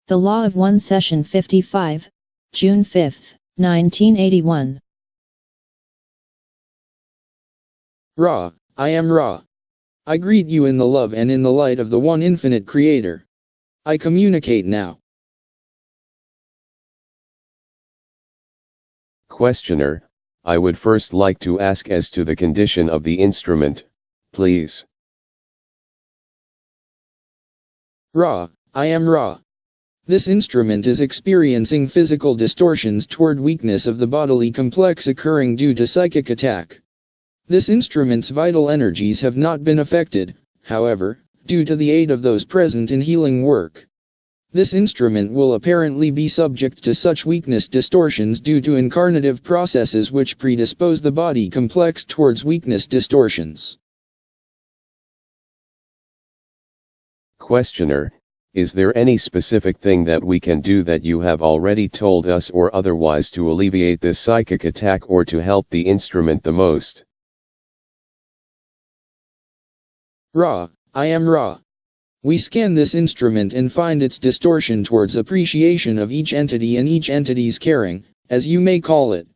The Law of One, Session 55, June 5, 1981. Ra, I am Ra. I greet you in the love and in the light of the one infinite Creator. I communicate now. Questioner, I would first like to ask as to the condition of the instrument, please. Ra, I am Ra. This instrument is experiencing physical distortions toward weakness of the bodily complex occurring due to psychic attack. This instrument's vital energies have not been affected, however, due to the aid of those present in healing work. This instrument will apparently be subject to such weakness distortions due to incarnative processes which predispose the body complex towards weakness distortions. Questioner, is there any specific thing that we can do that you have already told us or otherwise to alleviate this psychic attack or to help the instrument the most? Ra, I am Ra. We scan this instrument and find its distortion towards appreciation of each entity and each entity's caring, as you may call it.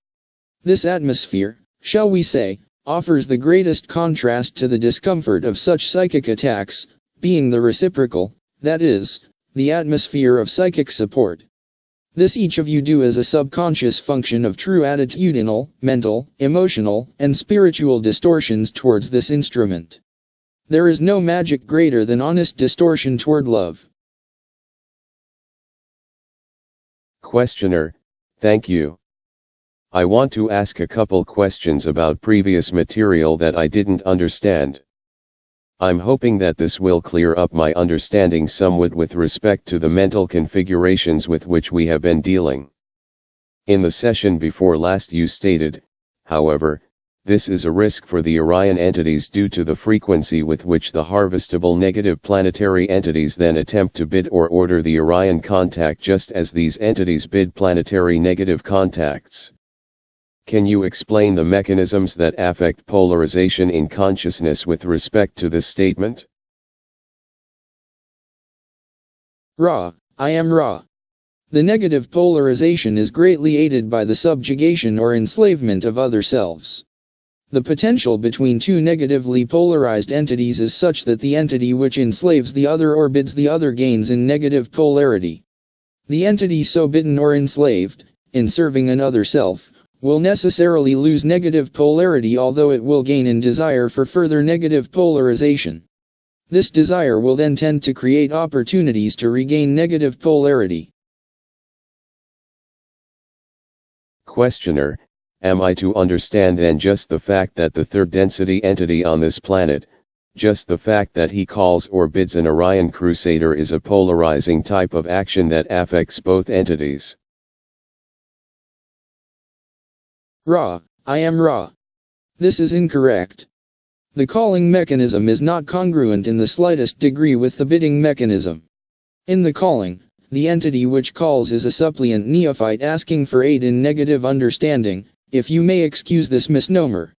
This atmosphere, shall we say, offers the greatest contrast to the discomfort of such psychic attacks, being the reciprocal, that is, the atmosphere of psychic support. This each of you do as a subconscious function of true attitudinal, mental, emotional, and spiritual distortions towards this instrument. There is no magic greater than honest distortion toward love. Questioner, thank you. I want to ask a couple questions about previous material that I didn't understand. I'm hoping that this will clear up my understanding somewhat with respect to the mental configurations with which we have been dealing. In the session before last you stated, however, this is a risk for the Orion entities due to the frequency with which the harvestable negative planetary entities then attempt to bid or order the Orion contact just as these entities bid planetary negative contacts. Can you explain the mechanisms that affect polarization in consciousness with respect to this statement? Ra, I am Ra. The negative polarization is greatly aided by the subjugation or enslavement of other selves. The potential between two negatively polarized entities is such that the entity which enslaves the other or bids the other gains in negative polarity. The entity so bidden or enslaved, in serving another self, will necessarily lose negative polarity although it will gain in desire for further negative polarization. This desire will then tend to create opportunities to regain negative polarity. Questioner, am I to understand then just the fact that the third density entity on this planet, just the fact that he calls or bids an Orion Crusader is a polarizing type of action that affects both entities? Ra, I am Ra. This is incorrect. The calling mechanism is not congruent in the slightest degree with the bidding mechanism. In the calling, the entity which calls is a suppliant neophyte asking for aid in negative understanding, if you may excuse this misnomer.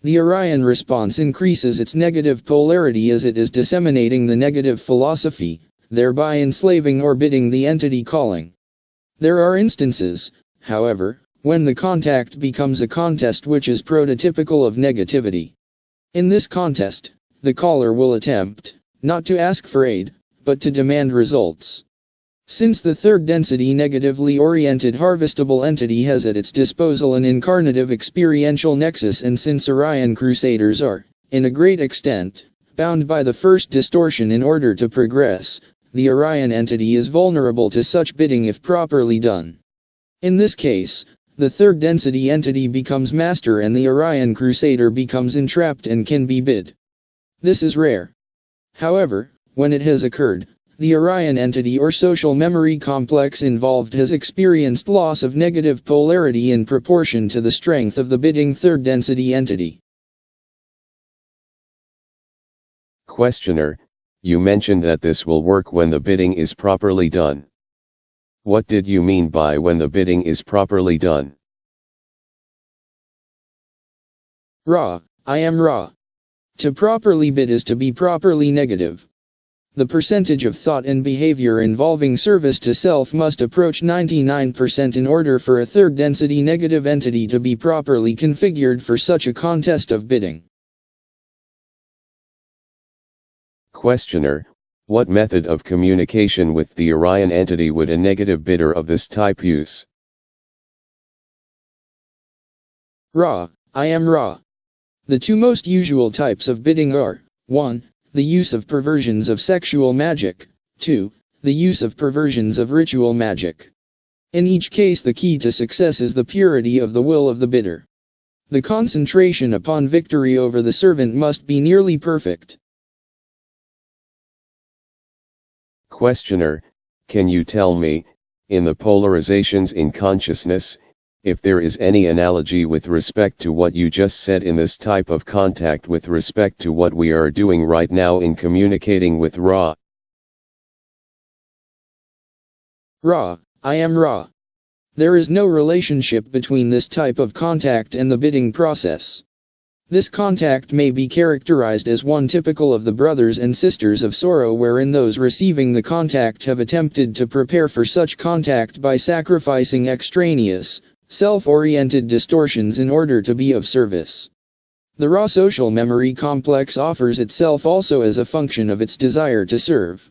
The Orion response increases its negative polarity as it is disseminating the negative philosophy, thereby enslaving or bidding the entity calling. There are instances, however, when the contact becomes a contest which is prototypical of negativity. In this contest, the caller will attempt, not to ask for aid, but to demand results. Since the third density negatively oriented harvestable entity has at its disposal an incarnative experiential nexus and since Orion Crusaders are, in a great extent, bound by the first distortion in order to progress, the Orion entity is vulnerable to such bidding if properly done. In this case, the third density entity becomes master and the Orion Crusader becomes entrapped and can be bid. This is rare. However, when it has occurred, the Orion entity or social memory complex involved has experienced loss of negative polarity in proportion to the strength of the bidding third density entity. Questioner, you mentioned that this will work when the bidding is properly done. What did you mean by when the bidding is properly done? Ra, I am Ra. To properly bid is to be properly negative. The percentage of thought and behavior involving service to self must approach 99% in order for a third density negative entity to be properly configured for such a contest of bidding. Questioner, what method of communication with the Orion entity would a negative bidder of this type use? Ra, I am Ra. The two most usual types of bidding are 1. The use of perversions of sexual magic, 2. The use of perversions of ritual magic. In each case the key to success is the purity of the will of the bidder. The concentration upon victory over the servant must be nearly perfect. Questioner, can you tell me, in the polarizations in consciousness, if there is any analogy with respect to what you just said in this type of contact with respect to what we are doing right now in communicating with Ra? Ra, I am Ra. There is no relationship between this type of contact and the bidding process. This contact may be characterized as one typical of the brothers and sisters of sorrow, wherein those receiving the contact have attempted to prepare for such contact by sacrificing extraneous, self-oriented distortions in order to be of service. The raw social memory complex offers itself also as a function of its desire to serve.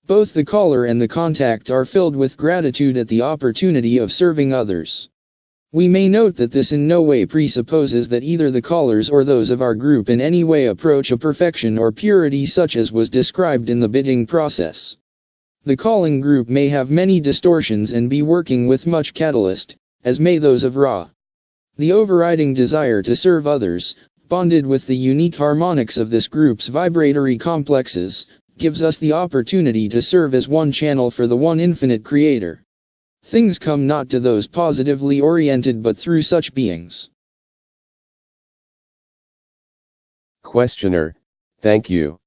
Both the caller and the contact are filled with gratitude at the opportunity of serving others. We may note that this in no way presupposes that either the callers or those of our group in any way approach a perfection or purity such as was described in the bidding process. The calling group may have many distortions and be working with much catalyst, as may those of Ra. The overriding desire to serve others, bonded with the unique harmonics of this group's vibratory complexes, gives us the opportunity to serve as one channel for the one infinite creator. Things come not to those positively oriented but through such beings. Questioner, thank you.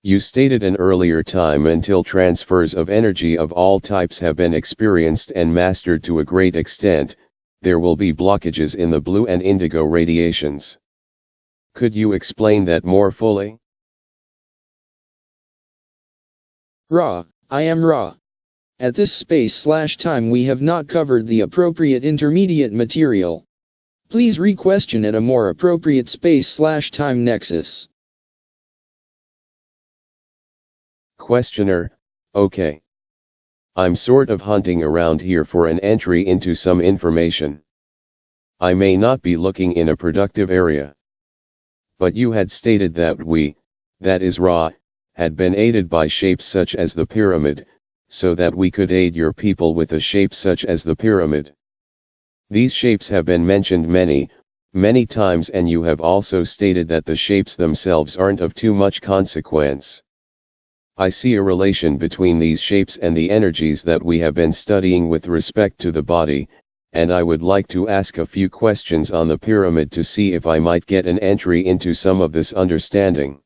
You stated an earlier time until transfers of energy of all types have been experienced and mastered to a great extent, there will be blockages in the blue and indigo radiations. Could you explain that more fully? Ra, I am Ra. At this space/time we have not covered the appropriate intermediate material. Please re-question at a more appropriate space/time nexus. Questioner, okay. I'm sort of hunting around here for an entry into some information. I may not be looking in a productive area. But you had stated that we, that is Ra, had been aided by shapes such as the pyramid, so that we could aid your people with a shape such as the pyramid. These shapes have been mentioned many times, and you have also stated that the shapes themselves aren't of too much consequence. I see a relation between these shapes and the energies that we have been studying with respect to the body, and I would like to ask a few questions on the pyramid to see if I might get an entry into some of this understanding.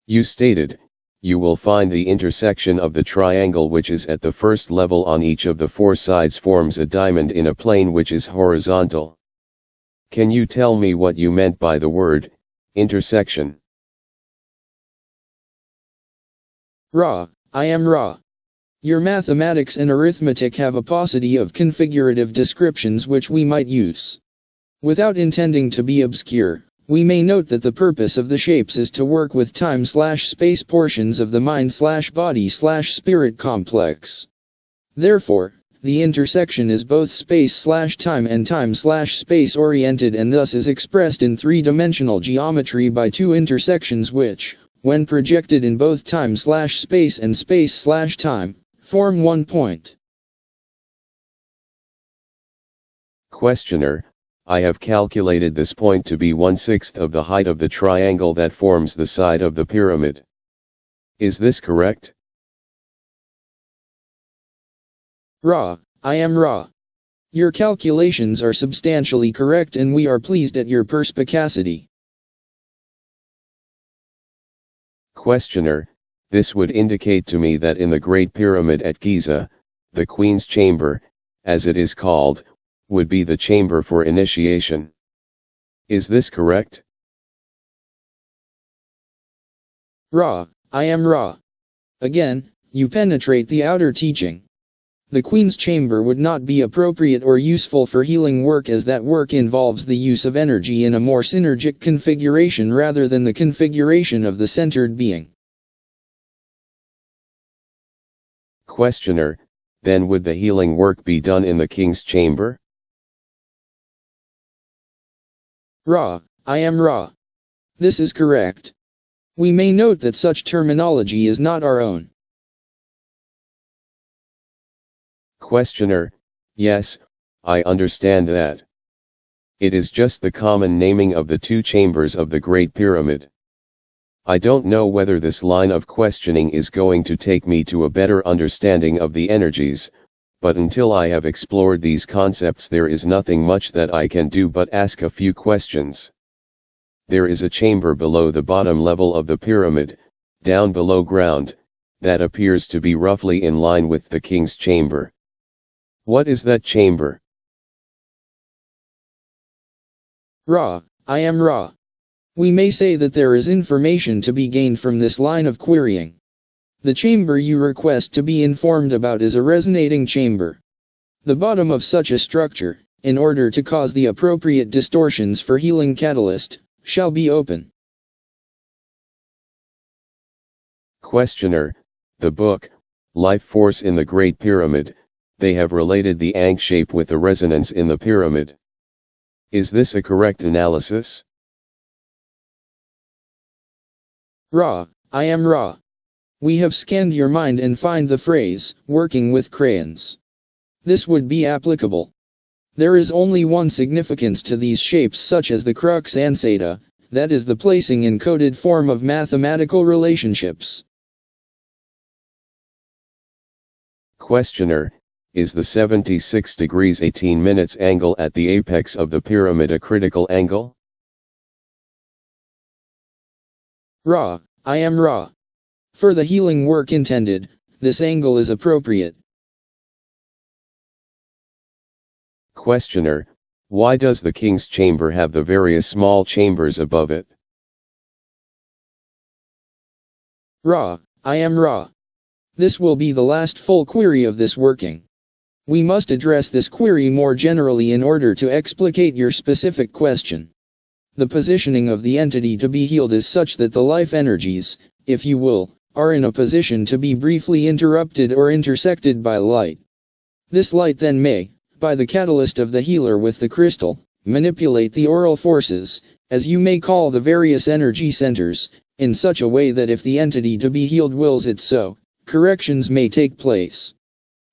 You stated, you will find the intersection of the triangle which is at the first level on each of the four sides forms a diamond in a plane which is horizontal. Can you tell me what you meant by the word, intersection? Ra, I am Ra. Your mathematics and arithmetic have a paucity of configurative descriptions which we might use. Without intending to be obscure, we may note that the purpose of the shapes is to work with time/space portions of the mind/body/spirit complex. Therefore, the intersection is both space/time and time/space oriented, and thus is expressed in three-dimensional geometry by two intersections which, when projected in both time/space and space/time, form one point. Questioner, I have calculated this point to be 1/6 of the height of the triangle that forms the side of the pyramid. Is this correct? Ra, I am Ra. Your calculations are substantially correct and we are pleased at your perspicacity. Questioner, this would indicate to me that in the Great Pyramid at Giza, the Queen's Chamber, as it is called, would be the chamber for initiation. Is this correct? Ra, I am Ra. Again, you penetrate the outer teaching. The Queen's Chamber would not be appropriate or useful for healing work, as that work involves the use of energy in a more synergic configuration rather than the configuration of the centered being. Questioner, then would the healing work be done in the King's Chamber? Ra, I am Ra. This is correct. We may note that such terminology is not our own. Questioner, yes, I understand that. It is just the common naming of the two chambers of the Great Pyramid. I don't know whether this line of questioning is going to take me to a better understanding of the energies, but until I have explored these concepts there is nothing much that I can do but ask a few questions. There is a chamber below the bottom level of the pyramid, down below ground, that appears to be roughly in line with the King's Chamber. What is that chamber? Ra, I am Ra. We may say that there is information to be gained from this line of querying. The chamber you request to be informed about is a resonating chamber. The bottom of such a structure, in order to cause the appropriate distortions for healing catalyst, shall be open. Questioner, the book, Life Force in the Great Pyramid, they have related the Ankh shape with the resonance in the pyramid. Is this a correct analysis? Ra, I am Ra. We have scanned your mind and find the phrase, working with crayons. This would be applicable. There is only one significance to these shapes, such as the crux ansata, that is the placing in coded form of mathematical relationships. Questioner, is the 76 degrees 18 minutes angle at the apex of the pyramid a critical angle? Ra, I am Ra. For the healing work intended, this angle is appropriate. Questioner, why does the King's Chamber have the various small chambers above it? Ra, I am Ra. This will be the last full query of this working. We must address this query more generally in order to explicate your specific question. The positioning of the entity to be healed is such that the life energies, if you will, are in a position to be briefly interrupted or intersected by light. This light then may, by the catalyst of the healer with the crystal, manipulate the aural forces, as you may call the various energy centers, in such a way that if the entity to be healed wills it so, corrections may take place.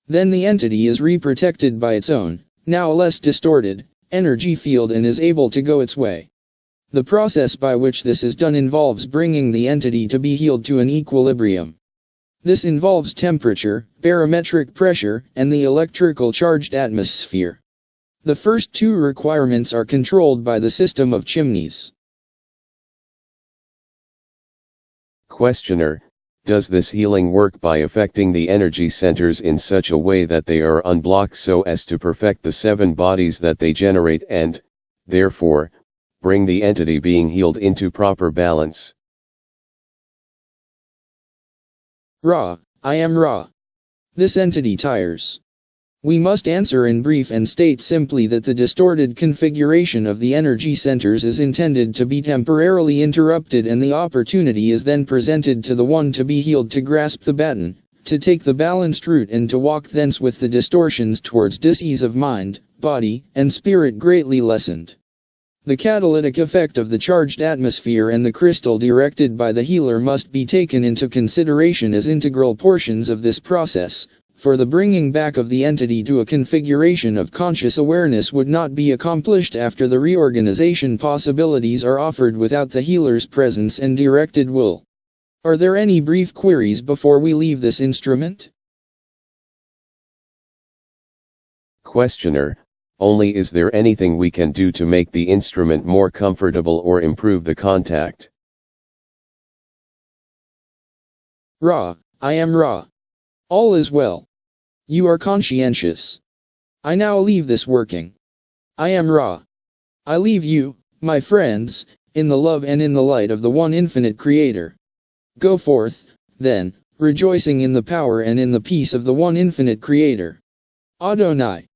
Then the entity is reprotected by its own, now less distorted, energy field and is able to go its way. The process by which this is done involves bringing the entity to be healed to an equilibrium. This involves temperature, barometric pressure, and the electrical charged atmosphere. The first two requirements are controlled by the system of chimneys. Questioner, does this healing work by affecting the energy centers in such a way that they are unblocked so as to perfect the 7 bodies that they generate and, therefore, bring the entity being healed into proper balance? Ra, I am Ra. This entity tires. We must answer in brief and state simply that the distorted configuration of the energy centers is intended to be temporarily interrupted, and the opportunity is then presented to the one to be healed to grasp the baton, to take the balanced route and to walk thence with the distortions towards dis-ease of mind, body, and spirit greatly lessened. The catalytic effect of the charged atmosphere and the crystal directed by the healer must be taken into consideration as integral portions of this process, for the bringing back of the entity to a configuration of conscious awareness would not be accomplished after the reorganization possibilities are offered without the healer's presence and directed will. Are there any brief queries before we leave this instrument? Questioner, only is there anything we can do to make the instrument more comfortable or improve the contact? Ra, I am Ra. All is well. You are conscientious. I now leave this working. I am Ra. I leave you, my friends, in the love and in the light of the one infinite Creator. Go forth, then, rejoicing in the power and in the peace of the one infinite Creator. Adonai.